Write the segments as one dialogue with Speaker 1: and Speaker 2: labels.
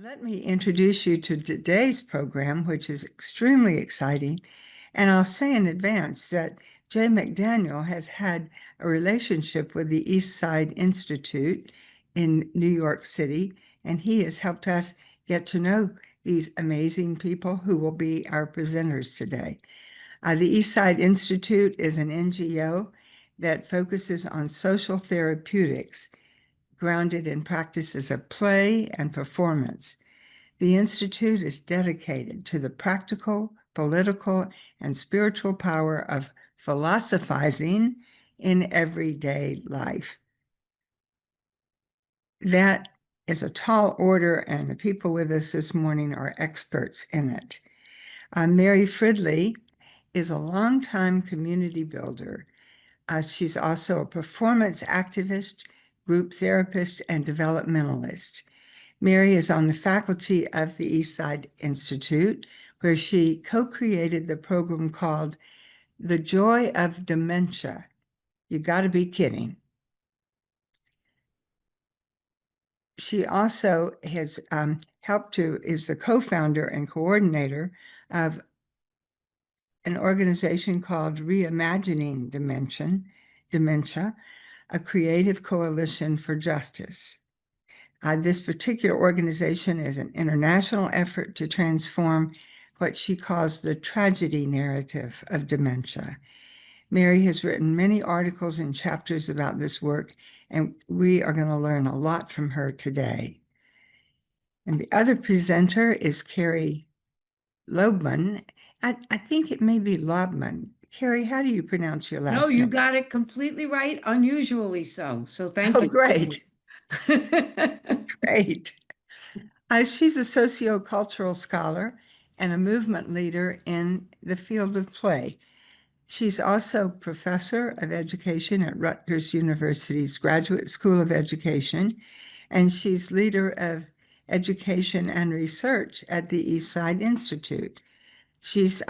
Speaker 1: Let me introduce you to today's program, which is extremely exciting. And I'll say in advance that Jay McDaniel has had a relationship with the East Side Institute in New York City, and he has helped us get to know these amazing people who will be our presenters today. The East Side Institute is an NGO that focuses on social therapeutics, grounded in practices of play and performance. The Institute is dedicated to the practical, political, and spiritual power of philosophizing in everyday life. That is a tall order, and the people with us this morning are experts in it. Mary Fridley is a longtime community builder. She's also a performance activist, group therapist, and developmentalist. Mary is on the faculty of the East Side Institute, where she co-created the program called The Joy of Dementia. You got to be kidding. She also has is the co-founder and coordinator of an organization called Reimagining Dementia, a creative coalition for justice. This particular organization is an international effort to transform what she calls the tragedy narrative of dementia. Mary has written many articles and chapters about this work, and we are going to learn a lot from her today. And the other presenter is Carrie Lobman. I think it may be Lobman. Carrie, how do you pronounce your last name?
Speaker 2: No, you got it completely right, unusually so. So thank you.
Speaker 1: Oh, great. Great. She's a sociocultural scholar and a movement leader in the field of play. She's also professor of education at Rutgers University's Graduate School of Education, and she's leader of education and research at the East Side Institute. She's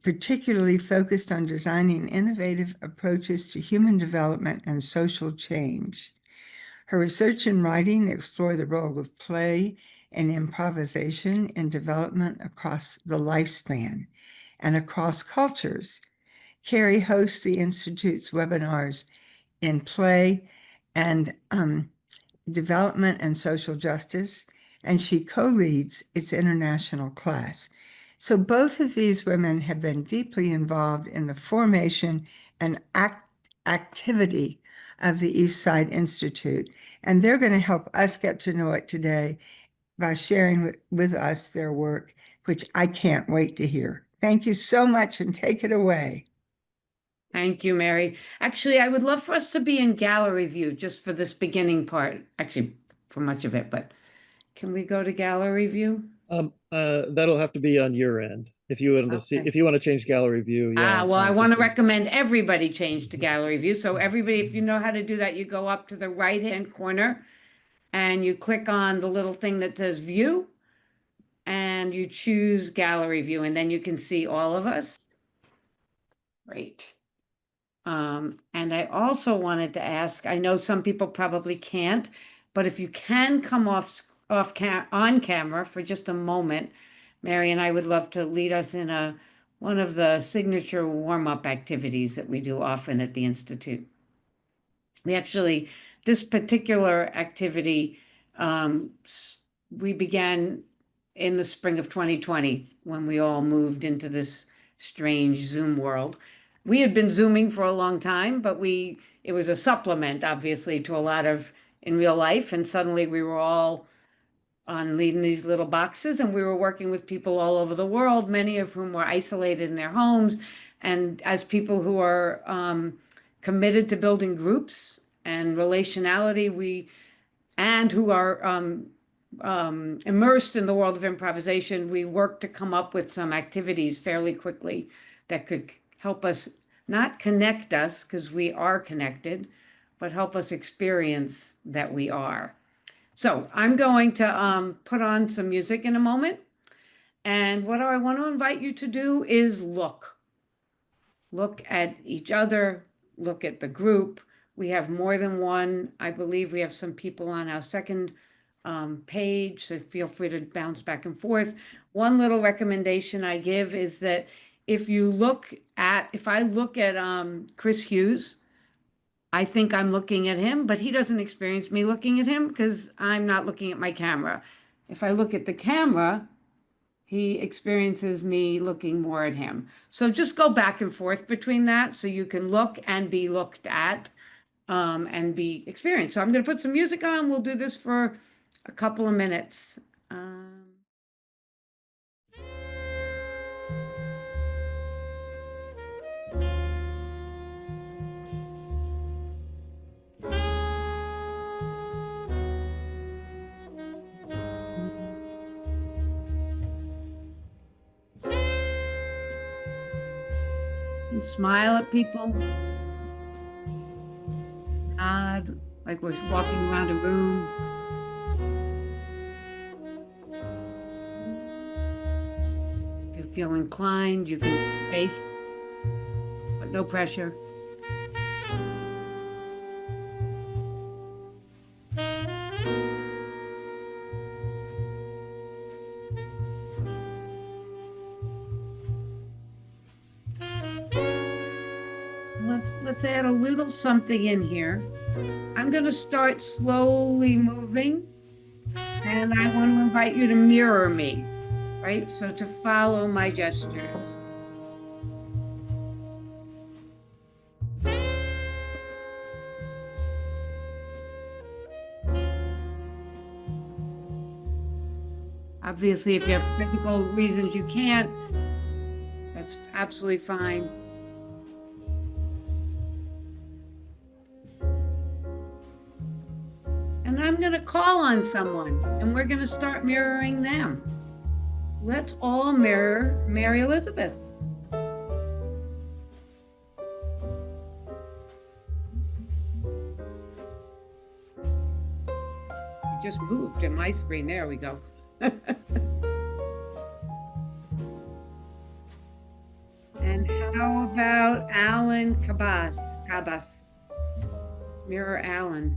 Speaker 1: particularly focused on designing innovative approaches to human development and social change. Her research and writing explore the role of play and improvisation in development across the lifespan and across cultures. Carrie hosts the Institute's webinars in play and development and social justice, and she co-leads its international class. So both of these women have been deeply involved in the formation and activity of the East Side Institute, and they're going to help us get to know it today by sharing with us their work, which I can't wait to hear. Thank you so much, and take it away.
Speaker 2: Thank you, Mary. Actually, I would love for us to be in gallery view just for this beginning part, actually for much of it, but can we go to gallery view?
Speaker 3: That'll have to be on your end. If you want to see, if you want to change gallery view, yeah.
Speaker 2: Well, I want to recommend everybody change to gallery view. So everybody, if you know how to do that, you go up to the right-hand corner and you click on the little thing that says view and you choose gallery view, and then you can see all of us. Great. And I also wanted to ask, I know some people probably can't, but if you can come on camera for just a moment, Mary and I would love to lead us in one of the signature warm-up activities that we do often at the Institute. This particular activity, we began in the spring of 2020 when we all moved into this strange Zoom world. We had been Zooming for a long time, but it was a supplement, obviously, to a lot of in real life. And suddenly we were all on leading these little boxes, and we were working with people all over the world, many of whom were isolated in their homes. And as people who are committed to building groups and relationality, and who are immersed in the world of improvisation, we worked to come up with some activities fairly quickly that could help us not connect us, because we are connected, but help us experience that we are. So I'm going to put on some music in a moment. And what I want to invite you to do is look at each other, look at the group. We have more than one. I believe we have some people on our second page, so feel free to bounce back and forth. One little recommendation I give is that if I look at Chris Hughes, I think I'm looking at him, but he doesn't experience me looking at him because I'm not looking at my camera. If I look at the camera, he experiences me looking more at him. So just go back and forth between that so you can look and be looked at, and be experienced. So I'm going to put some music on. We'll do this for a couple of minutes. And smile at people. Nod like we're walking around a room. If you feel inclined, you can face, but no pressure. Let's add a little something in here. I'm going to start slowly moving, and I want to invite you to mirror me, right? So to follow my gesture. Obviously, if you have physical reasons you can't, that's absolutely fine. And I'm going to call on someone, and we're going to start mirroring them. Let's all mirror Mary Elizabeth. It just moved in my screen. There we go. And how about Alan Cabas? Mirror Alan.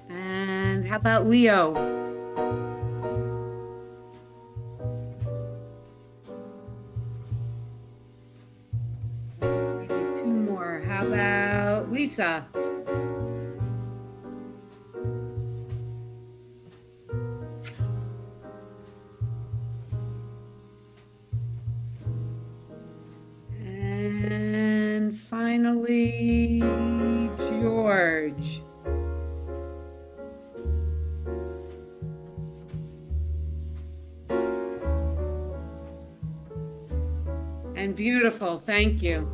Speaker 2: And how about Leo? Maybe two more. How about Lisa? And finally, George. And beautiful, thank you.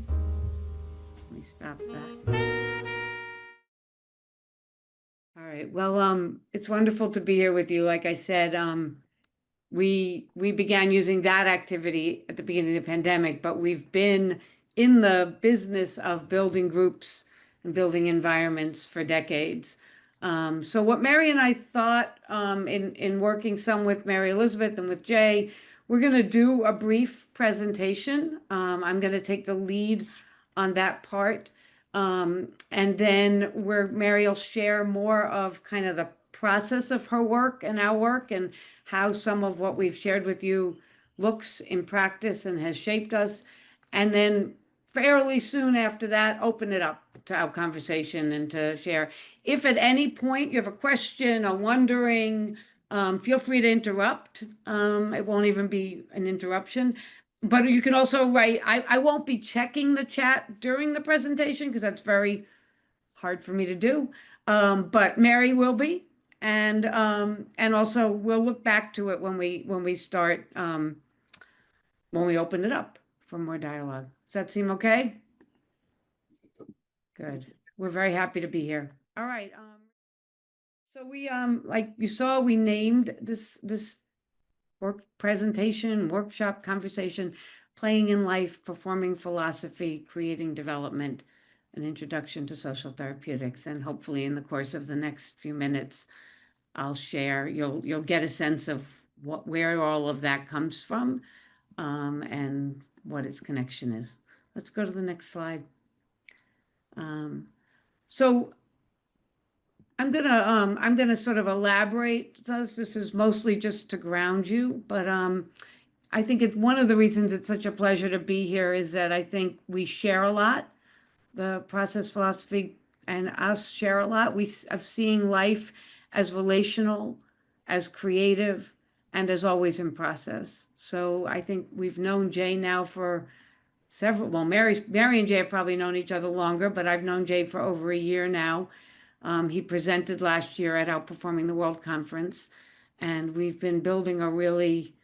Speaker 2: Let me stop that. All right, well, it's wonderful to be here with you. Like I said, we began using that activity at the beginning of the pandemic, but we've been in the business of building groups and building environments for decades. So what Mary and I thought, in working some with Mary Elizabeth and with Jay, we're going to do a brief presentation. I'm going to take the lead on that part. And then Mary will share more of kind of the process of her work and our work and how some of what we've shared with you looks in practice and has shaped us. And then fairly soon after that, open it up to our conversation and to share. If at any point you have a question or wondering, feel free to interrupt. It won't even be an interruption. But you can also write. I won't be checking the chat during the presentation because that's very hard for me to do. But Mary will be. And also we'll look back to it when we start, when we open it up for more dialogue. Does that seem okay? Good. We're very happy to be here. All right. So we, like you saw, we named this workshop, conversation, Playing in Life, Performing Philosophy, Creating Development, an Introduction to Social Therapeutics. And hopefully in the course of the next few minutes, I'll share, you'll get a sense of where all of that comes from. and what its connection is. Let's go to the next slide. So I'm gonna sort of elaborate. This is mostly just to ground you, but I think it's one of the reasons it's such a pleasure to be here is that I think we share a lot. The process philosophy and us share a lot. Of seeing life as relational, as creative, and as always in process. So I think we've known Jay now for several, well, Mary and Jay have probably known each other longer, but I've known Jay for over a year now. He presented last year at Outperforming the World Conference, and we've been building a really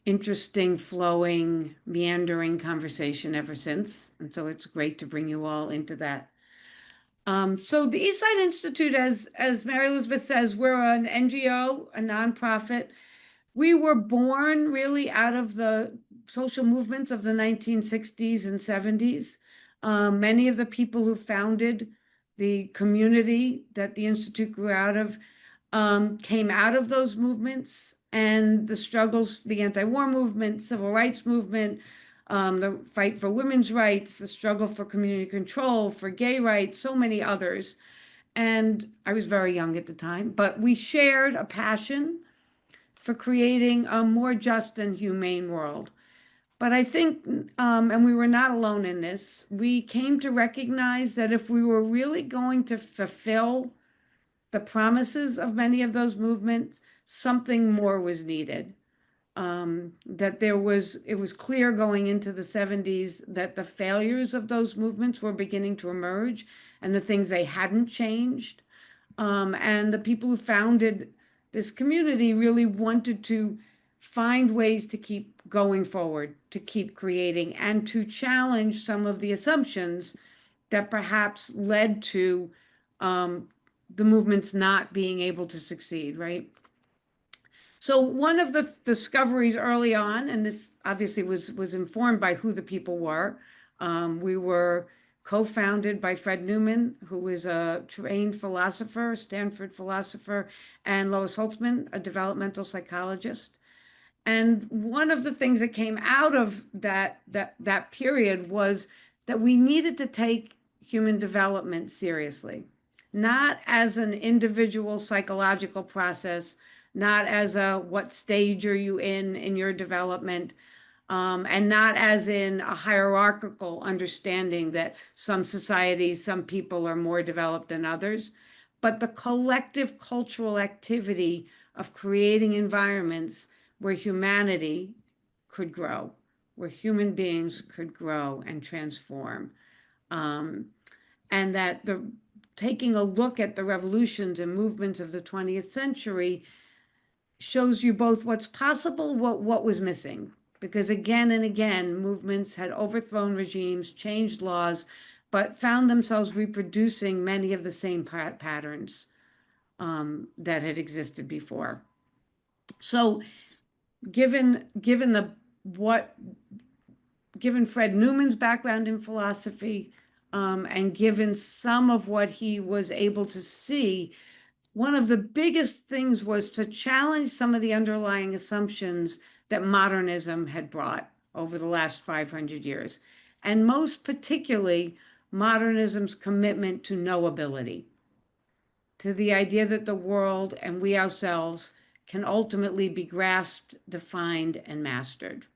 Speaker 2: interesting, flowing, meandering conversation ever since. And so it's great to bring you all into that. So the Eastside Institute, as Mary Elizabeth says, we're an NGO, a nonprofit. We were born really out of the social movements of the 1960s and 70s. Many of the people who founded the community that the Institute grew out of came out of those movements and the struggles, the anti-war movement, civil rights movement, the fight for women's rights, the struggle for community control, for gay rights, so many others. And I was very young at the time, but we shared a passion for creating a more just and humane world. But I think, and we were not alone in this, we came to recognize that if we were really going to fulfill the promises of many of those movements, something more was needed. That it was clear going into the 70s that the failures of those movements were beginning to emerge and the things they hadn't changed. And the people who founded this community really wanted to find ways to keep going forward, to keep creating, and to challenge some of the assumptions that perhaps led to the movements not being able to succeed, right? So one of the discoveries early on, and this obviously was informed by who the people were, we were co-founded by Fred Newman, who is a trained philosopher, Stanford philosopher, and Lois Holzman, a developmental psychologist. And one of the things that came out of that period was that we needed to take human development seriously, not as an individual psychological process, not as a what stage are you in your development, and not as in a hierarchical understanding that some societies, some people are more developed than others, but the collective cultural activity of creating environments where humanity could grow, where human beings could grow and transform. And that taking a look at the revolutions and movements of the 20th century shows you both what's possible, what was missing. Because again and again, movements had overthrown regimes, changed laws, but found themselves reproducing many of the same patterns that had existed before. So given Fred Newman's background in philosophy, and given some of what he was able to see, one of the biggest things was to challenge some of the underlying assumptions that modernism had brought over the last 500 years, and most particularly modernism's commitment to knowability, to the idea that the world and we ourselves can ultimately be grasped, defined, and mastered,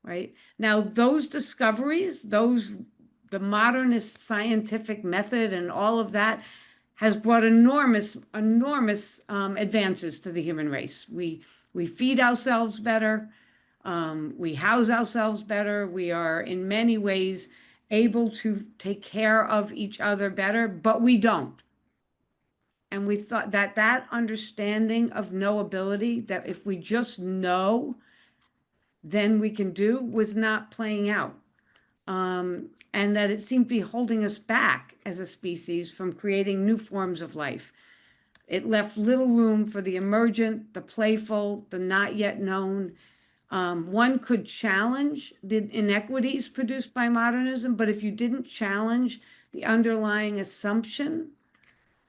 Speaker 2: right? Now, those discoveries, the modernist scientific method and all of that has brought enormous advances to the human race. We feed ourselves better, we house ourselves better, we are in many ways able to take care of each other better, but we don't. And we thought that understanding of knowability, that if we just know, then we can do, was not playing out. And that it seemed to be holding us back as a species from creating new forms of life. It left little room for the emergent, the playful, the not yet known. One could challenge the inequities produced by modernism, but if you didn't challenge the underlying assumption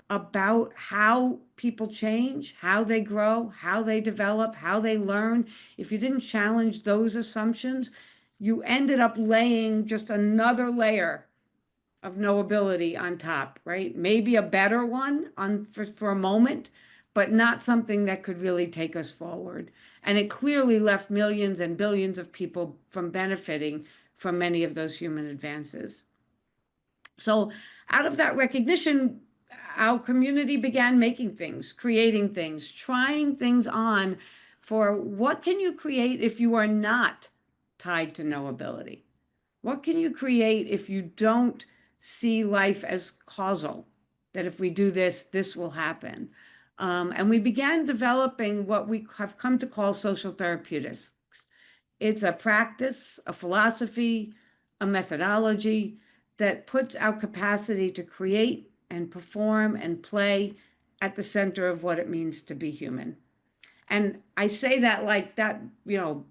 Speaker 2: about how people change, how they grow, how they develop, how they learn, if you didn't challenge those assumptions, you ended up laying just another layer of knowability on top, right? Maybe a better one for a moment, but not something that could really take us forward. And it clearly left millions and billions of people from benefiting from many of those human advances. So out of that recognition, our community began making things, creating things, trying things on for what can you create if you are not tied to knowability? What can you create if you don't see life as causal, that if we do this, this will happen? And we began developing what we have come to call social therapeutics. It's a practice, a philosophy, a methodology that puts our capacity to create and perform and play at the center of what it means to be human. And I say that like that,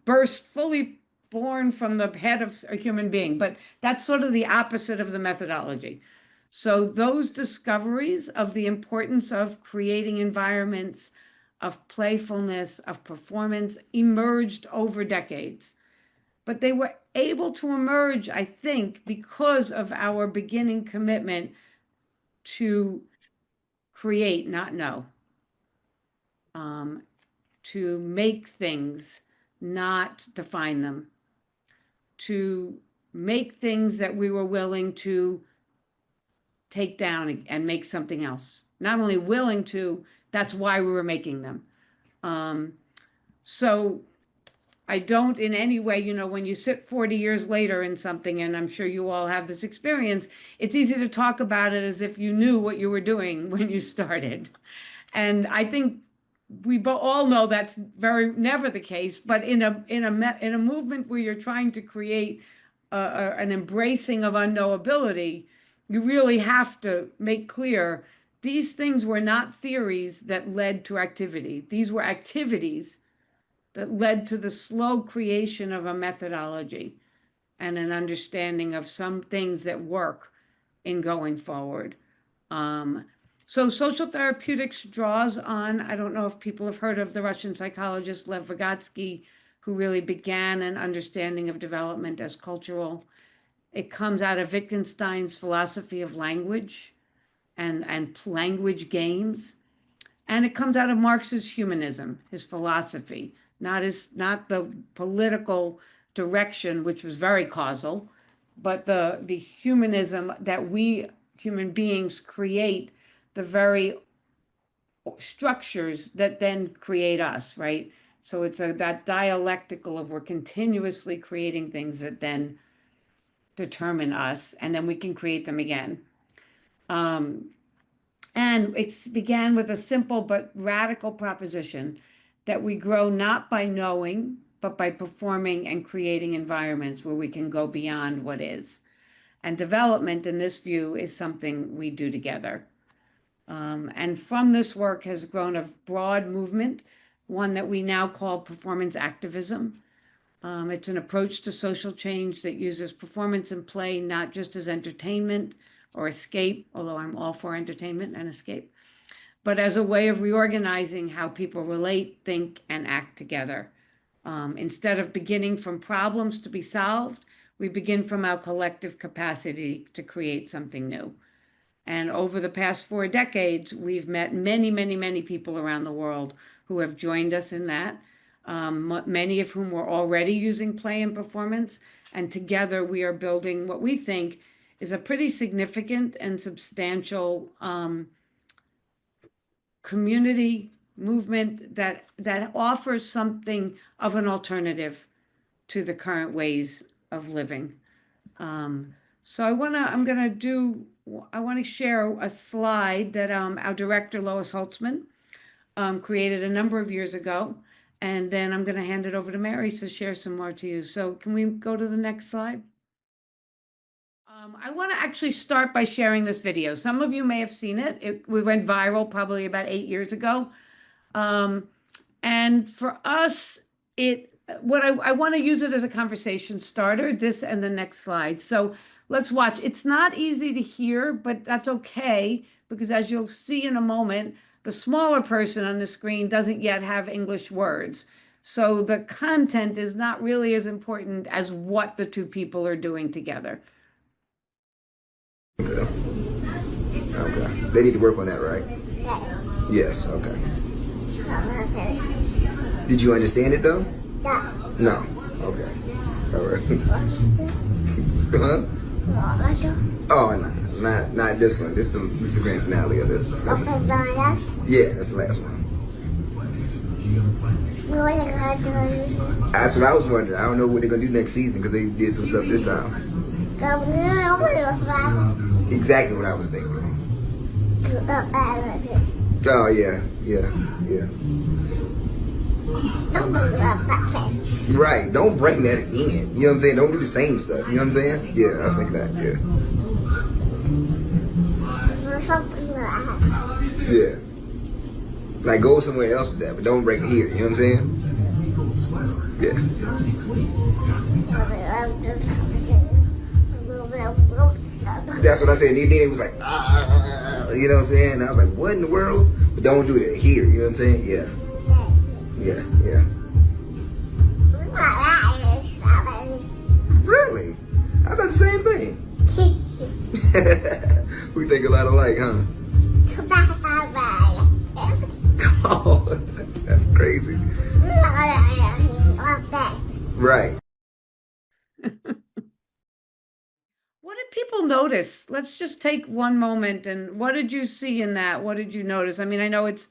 Speaker 2: burst fully born from the head of a human being, but that's sort of the opposite of the methodology. So those discoveries of the importance of creating environments of playfulness, of performance, emerged over decades. But they were able to emerge, I think, because of our beginning commitment to create, not know. To make things, not define them. To make things that we were willing to take down and make something else. Not only willing to, that's why we were making them. So I don't in any way, when you sit 40 years later in something, and I'm sure you all have this experience, it's easy to talk about it as if you knew what you were doing when you started. And I think we all know that's never the case, but in a movement where you're trying to create an embracing of unknowability, you really have to make clear these things were not theories that led to activity. These were activities that led to the slow creation of a methodology and an understanding of some things that work in going forward. So social therapeutics draws on, I don't know if people have heard of the Russian psychologist Lev Vygotsky, who really began an understanding of development as cultural. It comes out of Wittgenstein's philosophy of language and language games. And it comes out of Marx's humanism, his philosophy, not the political direction, which was very causal, but the humanism that we human beings create the very structures that then create us, right? So it's that dialectical of we're continuously creating things that then determine us, and then we can create them again. And it began with a simple but radical proposition that we grow not by knowing, but by performing and creating environments where we can go beyond what is. And development, in this view, is something we do together. And from this work has grown a broad movement, one that we now call performance activism. It's an approach to social change that uses performance and play not just as entertainment or escape, although I'm all for entertainment and escape, but as a way of reorganizing how people relate, think, and act together. Instead of beginning from problems to be solved, we begin from our collective capacity to create something new. And over the past 4 decades, we've met many, many, many people around the world who have joined us in that, many of whom were already using play and performance. And together we are building what we think is a pretty significant and substantial community movement that offers something of an alternative to the current ways of living. So I want to share a slide that our director, Lois Holzman, created a number of years ago. And then I'm going to hand it over to Mary to share some more to you. So can we go to the next slide? I want to actually start by sharing this video. Some of you may have seen it. We went viral probably about 8 years ago. And for us, I want to use it as a conversation starter, this and the next slide. So let's watch. It's not easy to hear, but that's okay because as you'll see in a moment, the smaller person on the screen doesn't yet have English words. So the content is not really as important as what the two people are doing together.
Speaker 4: Okay. They need to work on that, right? Yes, okay. Did you understand it though? No. Okay. All right. Huh? Oh, no, not this one. This is the grand finale of this. Yeah, that's the last one. That's what I was wondering. I don't know what they're gonna do next season because they did some stuff this time. Exactly what I was thinking. Oh yeah. Right. Don't bring that in. You know what I'm saying? Don't do the same stuff. You know what I'm saying? Yeah, I was thinking that. Yeah. Like go somewhere else with that, but don't bring it here. You know what I'm saying? Yeah. That's what I said. And then it was like, you know what I'm saying? And I was like, what in the world? But don't do that here. You know what I'm saying? Yeah. Really? I thought the same thing. We think a lot alike, huh? Oh, that's crazy. Right.
Speaker 2: What did people notice? Let's just take one moment. And what did you see in that? What did you notice? I mean, I know it's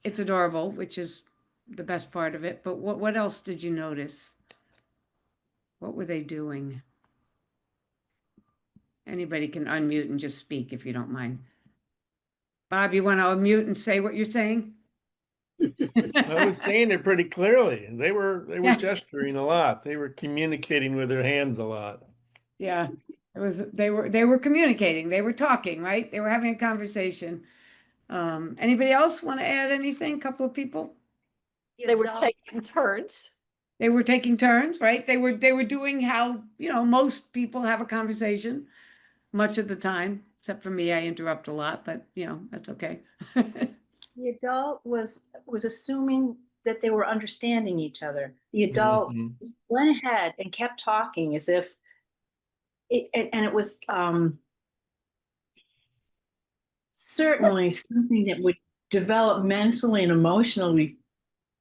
Speaker 2: adorable, which is the best part of it, but what else did you notice? What were they doing? Anybody can unmute and just speak if you don't mind. Bob, you want to unmute and say what you're saying?
Speaker 5: I was saying it pretty clearly. They were
Speaker 2: Yeah.
Speaker 5: gesturing a lot. They were communicating with their hands a lot.
Speaker 2: Yeah, they were communicating. They were talking, right? They were having a conversation. Anybody else want to add anything? Couple of people?
Speaker 6: They were taking turns.
Speaker 2: They were taking turns, right? They were doing how, most people have a conversation much of the time, except for me. I interrupt a lot, but that's okay.
Speaker 6: The adult was assuming that they were understanding each other. The adult just went ahead and kept talking as if it was certainly something that would developmentally and emotionally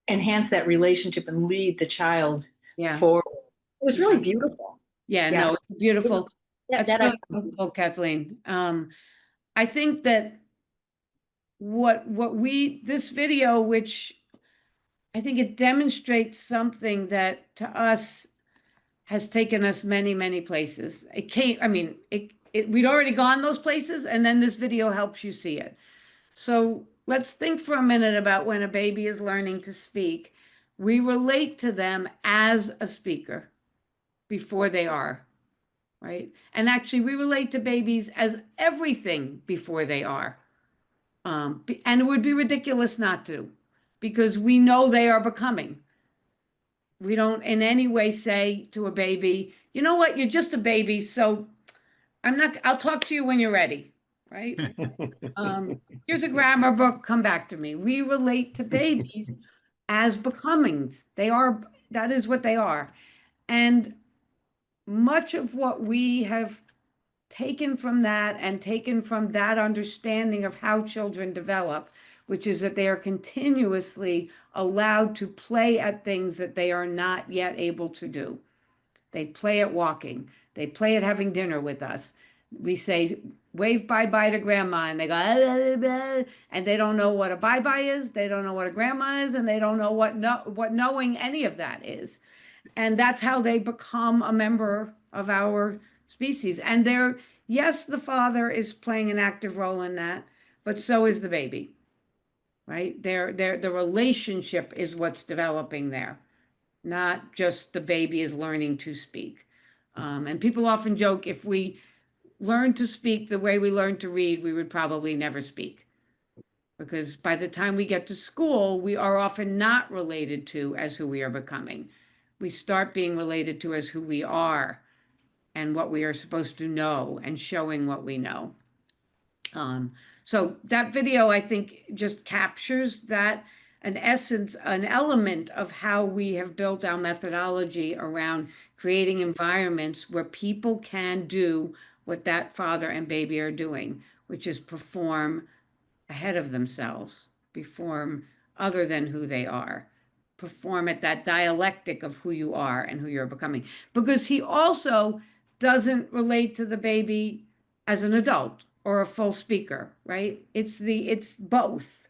Speaker 6: enhance that relationship and lead the child forward. It was really beautiful.
Speaker 2: Yeah, no, it's beautiful.
Speaker 6: Yeah,
Speaker 2: That's really beautiful, Kathleen. I think that this video, which I think it demonstrates something that to us has taken us many, many places. We'd already gone those places, and then this video helps you see it. So let's think for a minute about when a baby is learning to speak. We relate to them as a speaker before they are, right? And actually, we relate to babies as everything before they are. And it would be ridiculous not to, because we know they are becoming. We don't in any way say to a baby, you know what, you're just a baby, so I'll talk to you when you're ready, right? Here's a grammar book, come back to me. We relate to babies as becomings. That is what they are. And much of what we have taken from that and taken from that understanding of how children develop, which is that they are continuously allowed to play at things that they are not yet able to do. They play at walking. They play at having dinner with us. We say, wave bye-bye to grandma, and they go, ah, blah, blah, and they don't know what a bye-bye is. They don't know what a grandma is, and they don't know what knowing any of that is. And that's how they become a member of our species. And yes, the father is playing an active role in that, but so is the baby, right? The relationship is what's developing there, not just the baby is learning to speak. And people often joke, if we learned to speak the way we learned to read, we would probably never speak. Because by the time we get to school, we are often not related to as who we are becoming. We start being related to as who we are and what we are supposed to know and showing what we know. So that video, I think, just captures that, an essence, an element of how we have built our methodology around creating environments where people can do what that father and baby are doing, which is perform ahead of themselves, perform other than who they are, perform at that dialectic of who you are and who you're becoming. Because he also doesn't relate to the baby as an adult or a full speaker, right? It's both.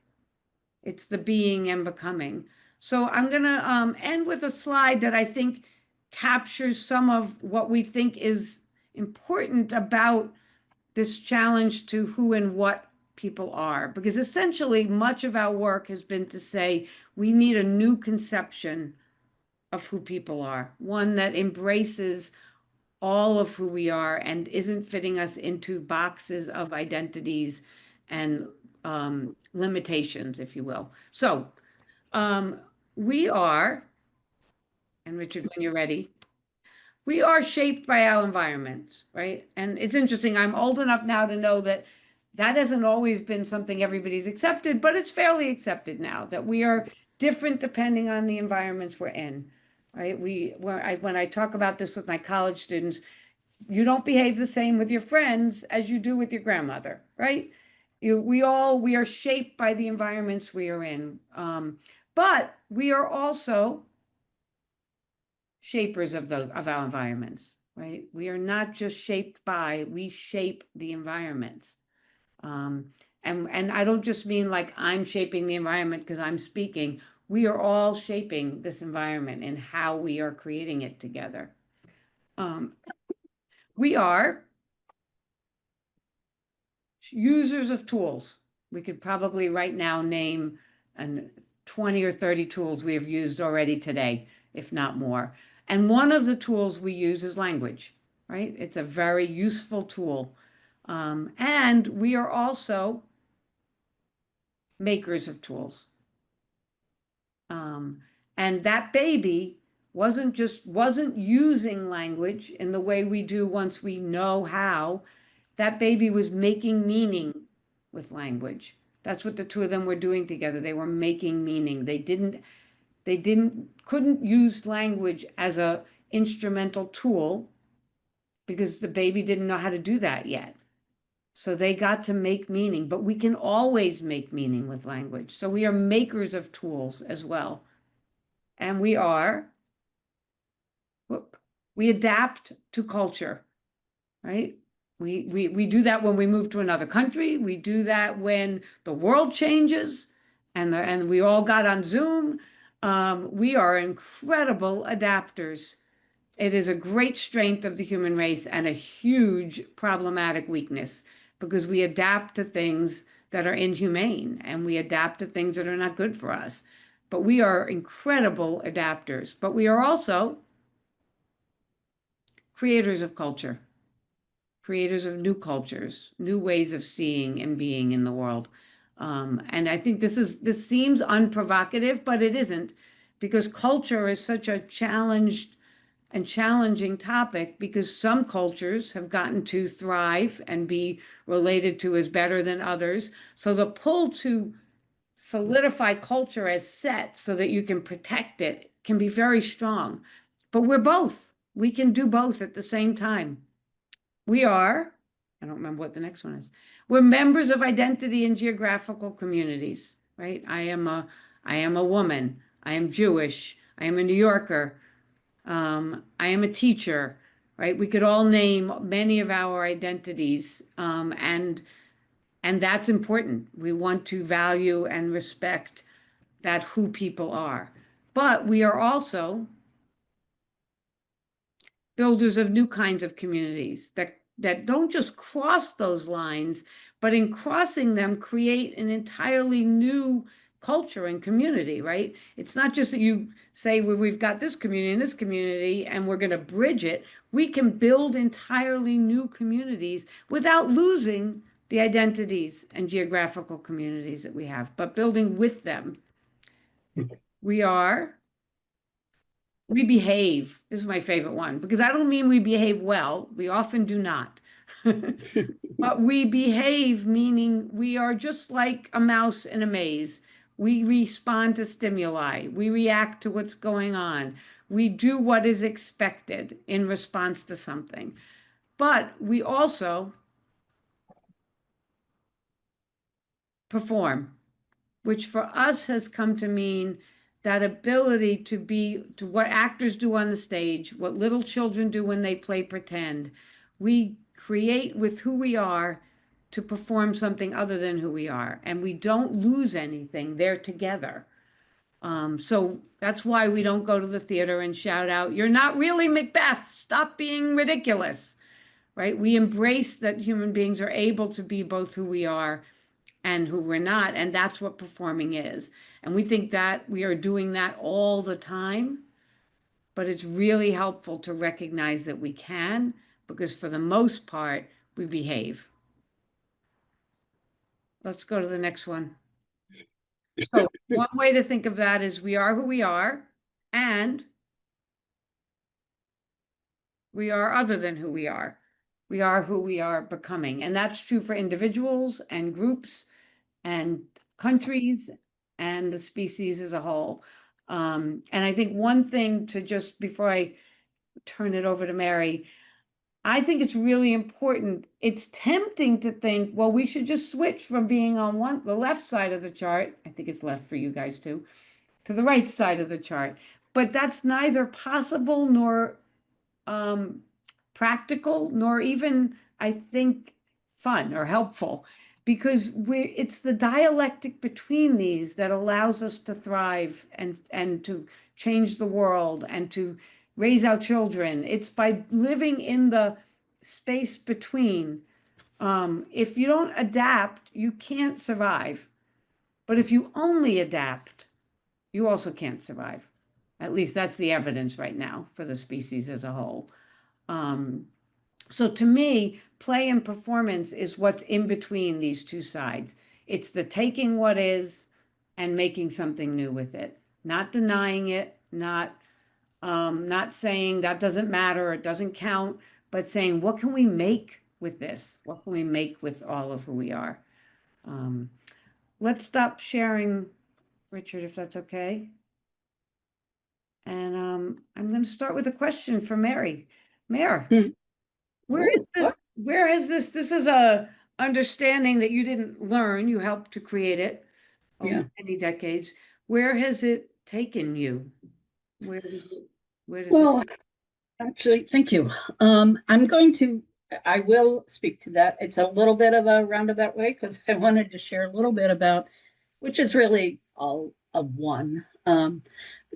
Speaker 2: It's the being and becoming. So I'm gonna end with a slide that I think captures some of what we think is important about this challenge to who and what people are, because essentially much of our work has been to say we need a new conception of who people are, one that embraces all of who we are and isn't fitting us into boxes of identities and limitations, if you will. So we are, and Richard, when you're ready, we are shaped by our environments, right? And it's interesting, I'm old enough now to know that that hasn't always been something everybody's accepted, but it's fairly accepted now that we are different depending on the environments we're in, right? When I talk about this with my college students, you don't behave the same with your friends as you do with your grandmother, right? We are shaped by the environments we are in. But we are also shapers of our environments, right? We are not just shaped by, we shape the environments. And I don't just mean like I'm shaping the environment because I'm speaking. We are all shaping this environment and how we are creating it together. We are users of tools. We could probably right now name 20 or 30 tools we have used already today, if not more. And one of the tools we use is language, right? It's a very useful tool. And we are also makers of tools. And that baby wasn't using language in the way we do once we know how. That baby was making meaning with language. That's what the two of them were doing together. They were making meaning. They couldn't use language as a instrumental tool because the baby didn't know how to do that yet. So they got to make meaning, but we can always make meaning with language. So we are makers of tools as well. And we adapt to culture, right? We do that when we move to another country. We do that when the world changes and we all got on Zoom. We are incredible adapters. It is a great strength of the human race and a huge problematic weakness because we adapt to things that are inhumane and we adapt to things that are not good for us. But we are incredible adapters. But we are also creators of culture, creators of new cultures, new ways of seeing and being in the world. And I think this seems unprovocative, but it isn't, because culture is such a challenging topic because some cultures have gotten to thrive and be related to as better than others. So the pull to solidify culture as set so that you can protect it can be very strong. But we're both. We can do both at the same time. We are, I don't remember what the next one is. We're members of identity and geographical communities, right? I am a woman. I am Jewish. I am a New Yorker. I am a teacher, right? We could all name many of our identities, and that's important. We want to value and respect that who people are. But we are also builders of new kinds of communities that don't just cross those lines, but in crossing them, create an entirely new culture and community, right? It's not just that you say, well, we've got this community and this community, and we're going to bridge it. We can build entirely new communities without losing the identities and geographical communities that we have, but building with them. We behave. This is my favorite one, because I don't mean we behave well. We often do not. But we behave, meaning we are just like a mouse in a maze. We respond to stimuli. We react to what's going on. We do what is expected in response to something. But we also perform, which for us has come to mean that ability to be, to what actors do on the stage, what little children do when they play pretend. We create with who we are to perform something other than who we are, and we don't lose anything. They're together. So that's why we don't go to the theater and shout out, "You're not really Macbeth, stop being ridiculous," right? We embrace that human beings are able to be both who we are and who we're not, and that's what performing is. And we think that we are doing that all the time, but it's really helpful to recognize that we can, because for the most part, we behave. Let's go to the next one. So one way to think of that is we are who we are, and we are other than who we are. We are who we are becoming. And that's true for individuals and groups and countries and the species as a whole. And I think one thing to just, before I turn it over to Mary, I think it's really important. It's tempting to think, well, we should just switch from being on the left side of the chart, I think it's left for you guys too, to the right side of the chart. But that's neither possible nor practical, nor even, I think, fun or helpful, because it's the dialectic between these that allows us to thrive and to change the world and to raise our children. It's by living in the space between. If you don't adapt, you can't survive. But if you only adapt, you also can't survive. At least that's the evidence right now for the species as a whole. So to me, play and performance is what's in between these two sides. It's the taking what is and making something new with it, not denying it, not saying that doesn't matter, it doesn't count, but saying, what can we make with this? What can we make with all of who we are? Let's stop sharing, Richard, if that's okay. And I'm going to start with a question for Mary. Mary, where is this? Where has this is a understanding that you didn't learn, you helped to create it over many decades. Where has it taken you? Where does
Speaker 7: Well, actually, thank you. I will speak to that. It's a little bit of a roundabout way because I wanted to share a little bit about, which is really all of one.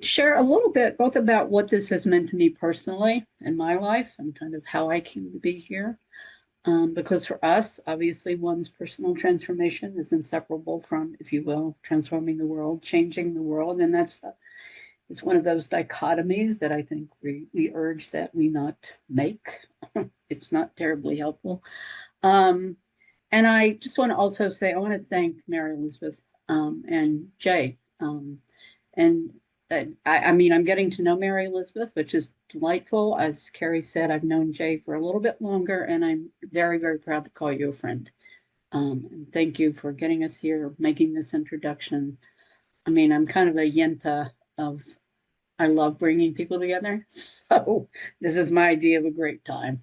Speaker 7: Share a little bit both about what this has meant to me personally in my life and kind of how I came to be here. Because for us, obviously, one's personal transformation is inseparable from, if you will, transforming the world, changing the world. And it's one of those dichotomies that I think we urge that we not make. It's not terribly helpful. And I just want to also say, I want to thank Mary Elizabeth and Jay. I mean, I'm getting to know Mary Elizabeth, which is delightful. As Carrie said, I've known Jay for a little bit longer, and I'm very, very proud to call you a friend. And thank you for getting us here, making this introduction. I mean, I'm kind of a yenta of, I love bringing people together. So this is my idea of a great time.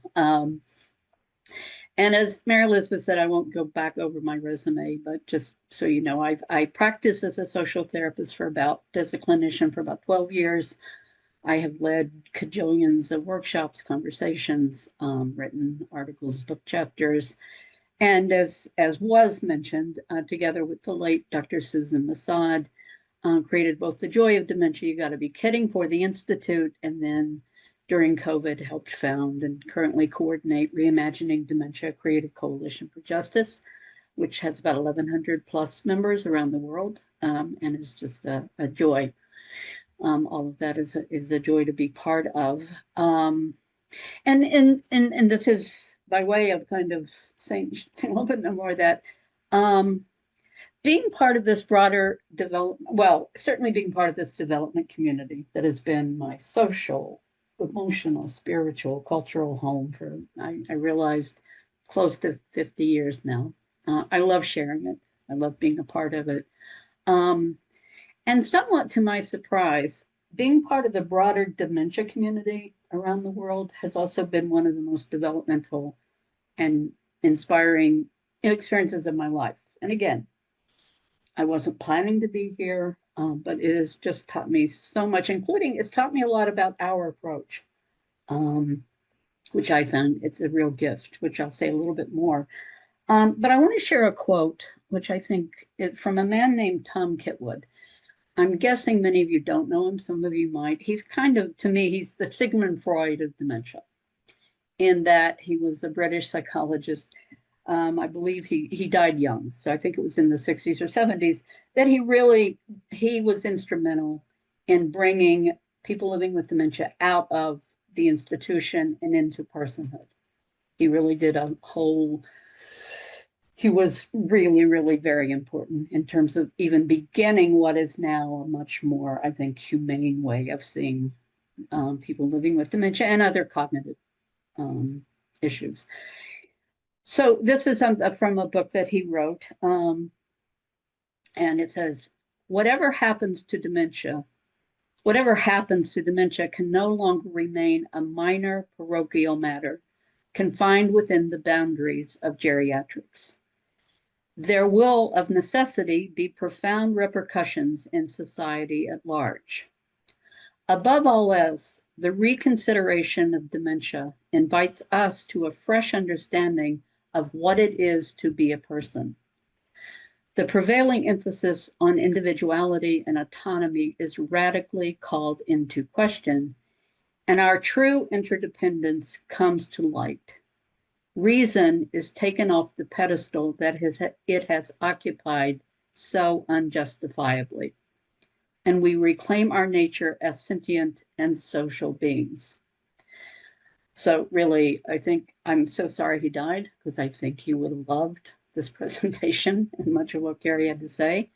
Speaker 7: And as Mary Elizabeth said, I won't go back over my resume, but just so you know, I practiced as a social therapist as a clinician for about 12 years. I have led cajillions of workshops, conversations, written articles, book chapters. And as was mentioned, together with the late Dr. Susan Masad, created both the Joy of Dementia, You Gotta Be Kidding, for the Institute, and then during COVID helped found and currently coordinate Reimagining Dementia Creative Coalition for Justice, which has about 1,100 plus members around the world, and is just a joy. All of that is a joy to be part of. And this is by way of kind of saying a little bit more that being part of this broader development, well, certainly being part of this development community that has been my social, emotional, spiritual, cultural home for, I realized close to 50 years now. I love sharing it. I love being a part of it. And somewhat to my surprise, being part of the broader dementia community around the world has also been one of the most developmental and inspiring experiences of my life. And again, I wasn't planning to be here, but it has just taught me so much, including it's taught me a lot about our approach, which I found it's a real gift, which I'll say a little bit more. But I want to share a quote, which I think from a man named Tom Kitwood. I'm guessing many of you don't know him. Some of you might. He's kind of, to me, he's the Sigmund Freud of dementia, in that he was a British psychologist. I believe he died young, so I think it was in the 60s or 70s, that he was instrumental in bringing people living with dementia out of the institution and into personhood. He really did he was really, really very important in terms of even beginning what is now a much more, I think, humane way of seeing people living with dementia and other cognitive issues. So this is from a book that he wrote, and it says, whatever happens to dementia can no longer remain a minor parochial matter confined within the boundaries of geriatrics. There will, of necessity, be profound repercussions in society at large. Above all else, the reconsideration of dementia invites us to a fresh understanding of what it is to be a person. The prevailing emphasis on individuality and autonomy is radically called into question, and our true interdependence comes to light. Reason is taken off the pedestal that it has occupied so unjustifiably, and we reclaim our nature as sentient and social beings. So really, I think I'm so sorry he died, because I think he would have loved this presentation and much of what Carrie had to say.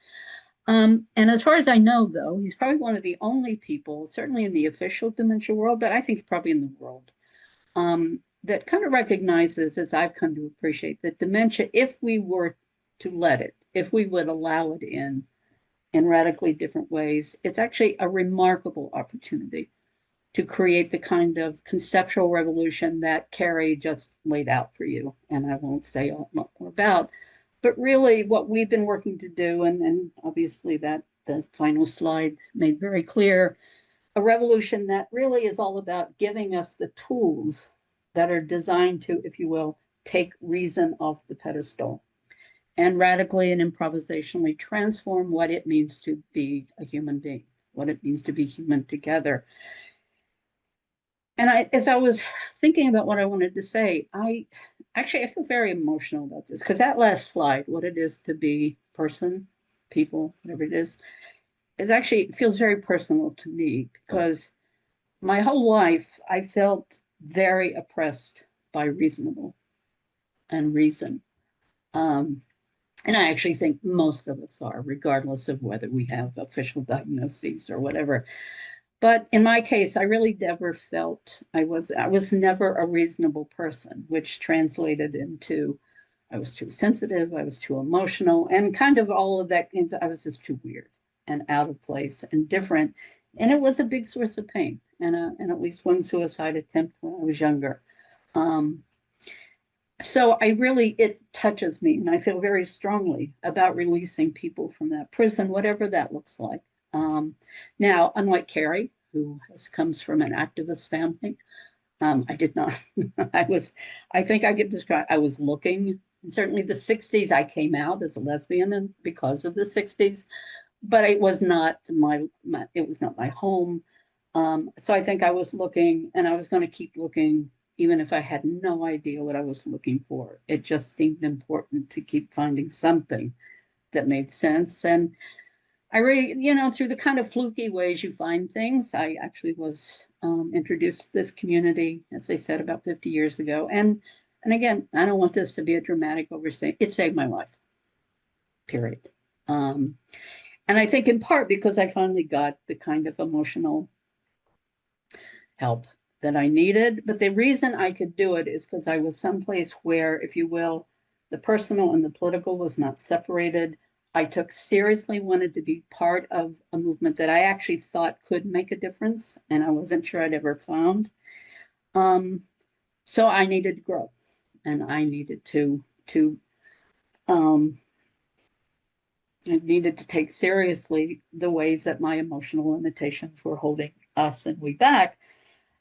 Speaker 7: And as far as I know, though, he's probably one of the only people, certainly in the official dementia world, but I think probably in the world, that kind of recognizes, as I've come to appreciate, that dementia, if we were to let it, if we would allow it in radically different ways, it's actually a remarkable opportunity to create the kind of conceptual revolution that Carrie just laid out for you, and I won't say a lot more about, but really what we've been working to do, and obviously that the final slide made very clear, a revolution that really is all about giving us the tools that are designed to, if you will, take reason off the pedestal and radically and improvisationally transform what it means to be a human being, what it means to be human together. And as I was thinking about what I wanted to say, I feel very emotional about this, because that last slide, what it is to be person, people, whatever it is actually, it feels very personal to me, because my whole life I felt very oppressed by reasonable and reason. And I actually think most of us are, regardless of whether we have official diagnoses or whatever. But in my case, I really never felt I was never a reasonable person, which translated into I was too sensitive, I was too emotional, and kind of all of that. I was just too weird and out of place and different. And it was a big source of pain, and at least one suicide attempt when I was younger. So it touches me, and I feel very strongly about releasing people from that prison, whatever that looks like. Now, unlike Carrie, who comes from an activist family, I did not. I think I could describe, I was looking, certainly the 60s, I came out as a lesbian, and because of the 60s, but it was not it was not my home. So I think I was looking, and I was going to keep looking, even if I had no idea what I was looking for. It just seemed important to keep finding something that made sense. And I really, through the kind of fluky ways you find things, I actually was introduced to this community, as I said, about 50 years ago. And again, I don't want this to be a dramatic overstatement. It saved my life, period. And I think in part because I finally got the kind of emotional help that I needed. But the reason I could do it is because I was someplace where, if you will, the personal and the political was not separated. I took seriously, wanted to be part of a movement that I actually thought could make a difference, and I wasn't sure I'd ever found. So I needed to grow, and I needed to I needed to take seriously the ways that my emotional limitations were holding us and we back.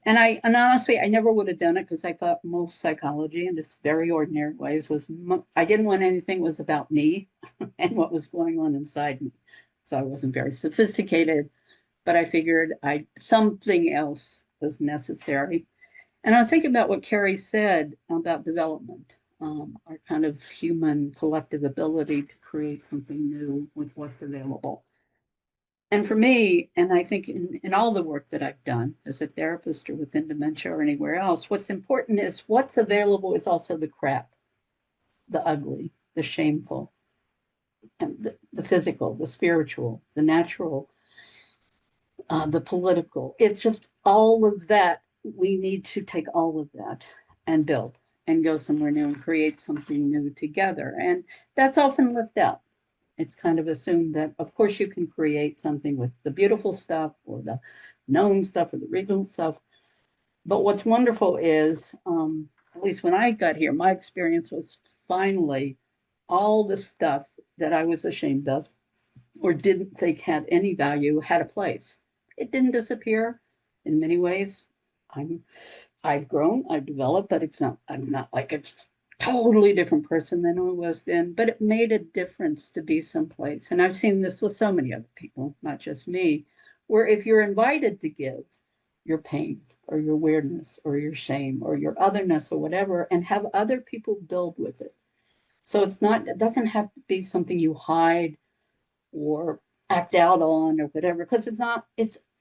Speaker 7: And honestly, I never would have done it because I thought most psychology in just very ordinary ways was, I didn't want anything was about me and what was going on inside me. So I wasn't very sophisticated, but I figured something else was necessary. And I was thinking about what Carrie said about development, our kind of human collective ability to create something new with what's available. And for me, and I think in all the work that I've done as a therapist or within dementia or anywhere else, what's important is what's available is also the crap, the ugly, the shameful, and the physical, the spiritual, the natural, the political. It's just all of that. We need to take all of that and build and go somewhere new and create something new together. And that's often left out. It's kind of assumed that, of course, you can create something with the beautiful stuff or the known stuff or the regional stuff. But what's wonderful is, at least when I got here, my experience was finally all the stuff that I was ashamed of or didn't think had any value had a place. It didn't disappear in many ways. I've grown, I've developed, but I'm not like a totally different person than I was then, but it made a difference to be someplace. And I've seen this with so many other people, not just me, where if you're invited to give your pain or your weirdness or your shame or your otherness or whatever, and have other people build with it. So it doesn't have to be something you hide or act out on or whatever, because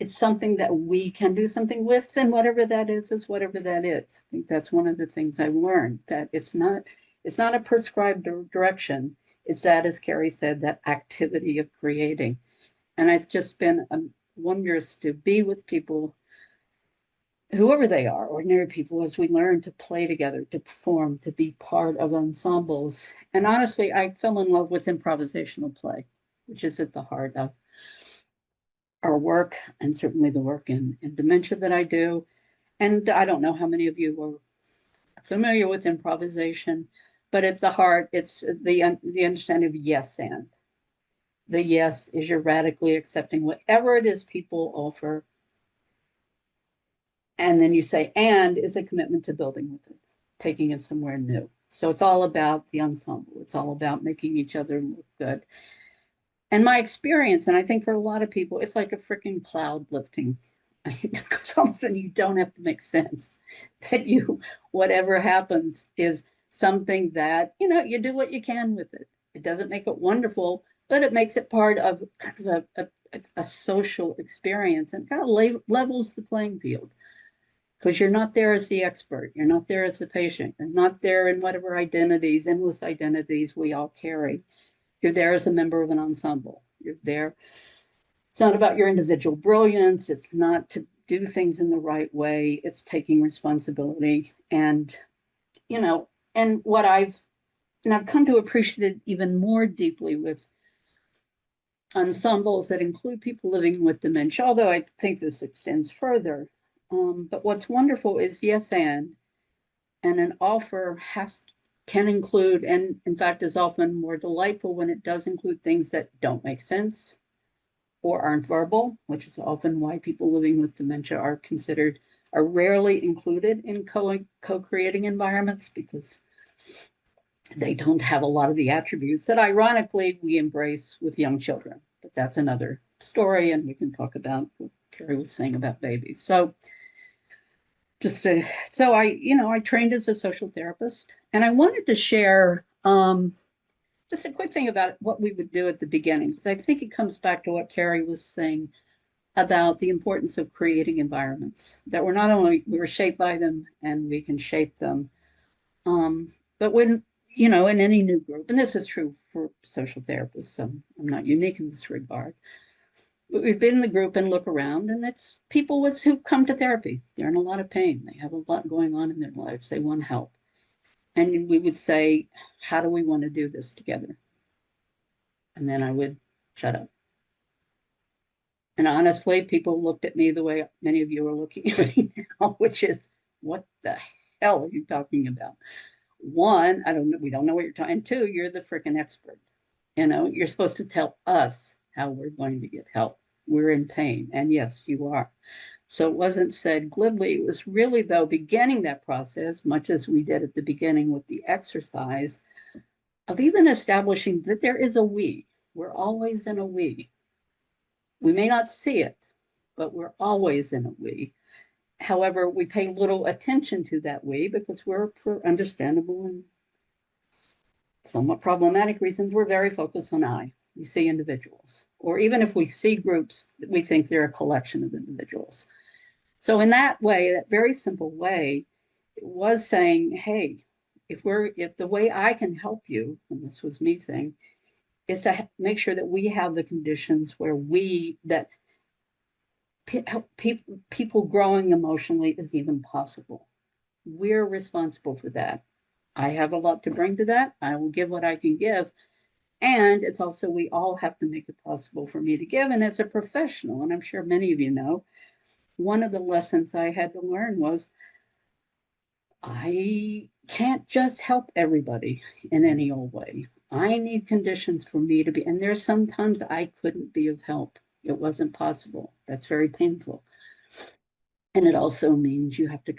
Speaker 7: it's something that we can do something with, and whatever that is whatever that is. I think that's one of the things I've learned, that it's not a prescribed direction. It's that, as Carrie said, that activity of creating. And it's just been wondrous to be with people, whoever they are, ordinary people, as we learn to play together, to perform, to be part of ensembles. And honestly, I fell in love with improvisational play, which is at the heart of our work, and certainly the work in dementia that I do. And I don't know how many of you are familiar with improvisation, but at the heart, it's the understanding of yes and. The yes is you're radically accepting whatever it is people offer. And then you say, and is a commitment to building with it, taking it somewhere new. So it's all about the ensemble. It's all about making each other look good. And my experience, and I think for a lot of people, it's like a freaking cloud lifting. Because all of a sudden you don't have to make sense. That whatever happens is something that, you do what you can with it. It doesn't make it wonderful, but it makes it part of kind of a social experience, and kind of levels the playing field. Because you're not there as the expert. You're not there as the patient. You're not there in whatever endless identities we all carry. You're there as a member of an ensemble. You're there. It's not about your individual brilliance. It's not to do things in the right way. It's taking responsibility. And, and I've come to appreciate it even more deeply with ensembles that include people living with dementia, although I think this extends further. But what's wonderful is yes, and an offer can include, and in fact is often more delightful when it does include things that don't make sense or aren't verbal, which is often why people living with dementia are rarely included in co-creating environments, because they don't have a lot of the attributes that ironically we embrace with young children. But that's another story, and we can talk about what Carrie was saying about babies. So I trained as a social therapist, and I wanted to share just a quick thing about what we would do at the beginning, because I think it comes back to what Carrie was saying about the importance of creating environments that we're shaped by them and we can shape them. But when, in any new group, and this is true for social therapists, so I'm not unique in this regard, we'd be in the group and look around, and it's people who come to therapy. They're in a lot of pain. They have a lot going on in their lives. They want help. And we would say, how do we want to do this together? And then I would shut up. And honestly, people looked at me the way many of you are looking at me now, which is, what the hell are you talking about? One, I don't know, we don't know what you're talking. And two, you're the freaking expert. You know, you're supposed to tell us how we're going to get help. We're in pain. And yes, you are. So it wasn't said glibly. It was really, though, beginning that process, much as we did at the beginning with the exercise, of even establishing that there is a we. We're always in a we. We may not see it, but we're always in a we. However, we pay little attention to that we because we're, for understandable and somewhat problematic reasons, we're very focused on I. We see individuals, or even if we see groups, we think they're a collection of individuals. So in that way, that very simple way, it was saying, hey, if the way I can help you, and this was me saying, is to make sure that we have the conditions where people growing emotionally is even possible. We're responsible for that. I have a lot to bring to that. I will give what I can give. And it's also, we all have to make it possible for me to give. And as a professional, and I'm sure many of you know, one of the lessons I had to learn was I can't just help everybody in any old way. I need conditions for me to be, and there's sometimes I couldn't be of help. It wasn't possible. That's very painful. And it also means you have to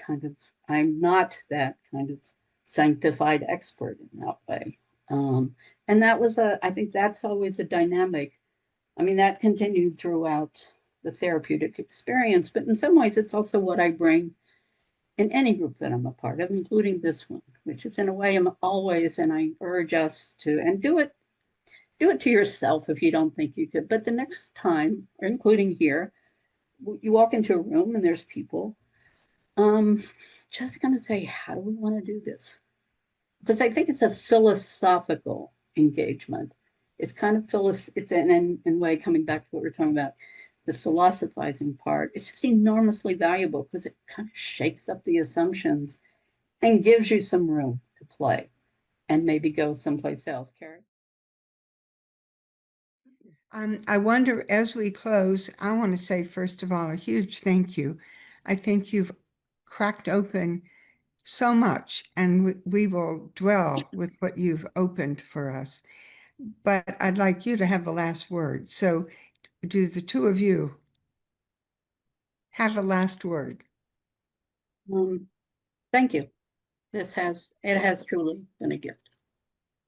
Speaker 7: I'm not that kind of sanctified expert in that way. And that was I think that's always a dynamic. I mean, that continued throughout the therapeutic experience, but in some ways it's also what I bring in any group that I'm a part of, including this one, which is in a way I'm always, and I urge us to, and do it to yourself if you don't think you could, but the next time, or including here, you walk into a room and there's people, just gonna say, how do we want to do this? Because I think it's a philosophical engagement. It's kind of it's in a way, coming back to what we're talking about, the philosophizing part. It's just enormously valuable because it kind of shakes up the assumptions and gives you some room to play and maybe go someplace else. Carrie?
Speaker 1: I wonder, as we close, I want to say, first of all, a huge thank you. I think you've cracked open so much, and we will dwell with what you've opened for us. But I'd like you to have the last word. So do the two of you have the last word?
Speaker 7: Thank you. It has truly been a gift.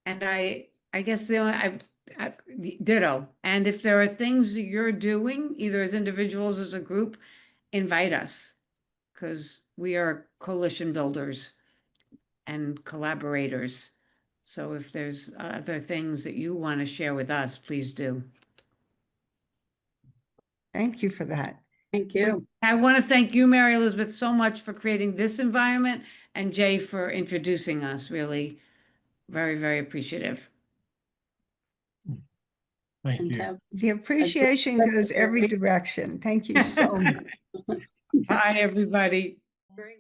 Speaker 2: And I guess the only, I ditto. And if there are things that you're doing, either as individuals, as a group, invite us, because we are coalition builders and collaborators. So if there's other things that you want to share with us, please do.
Speaker 1: Thank you for that.
Speaker 7: Thank you.
Speaker 2: I want to thank you, Mary Elizabeth, so much for creating this environment, and Jay for introducing us. Really, very, very appreciative.
Speaker 5: Thank
Speaker 7: And
Speaker 5: you.
Speaker 1: The appreciation goes every direction. Thank you so much.
Speaker 2: Bye, everybody.
Speaker 7: Great.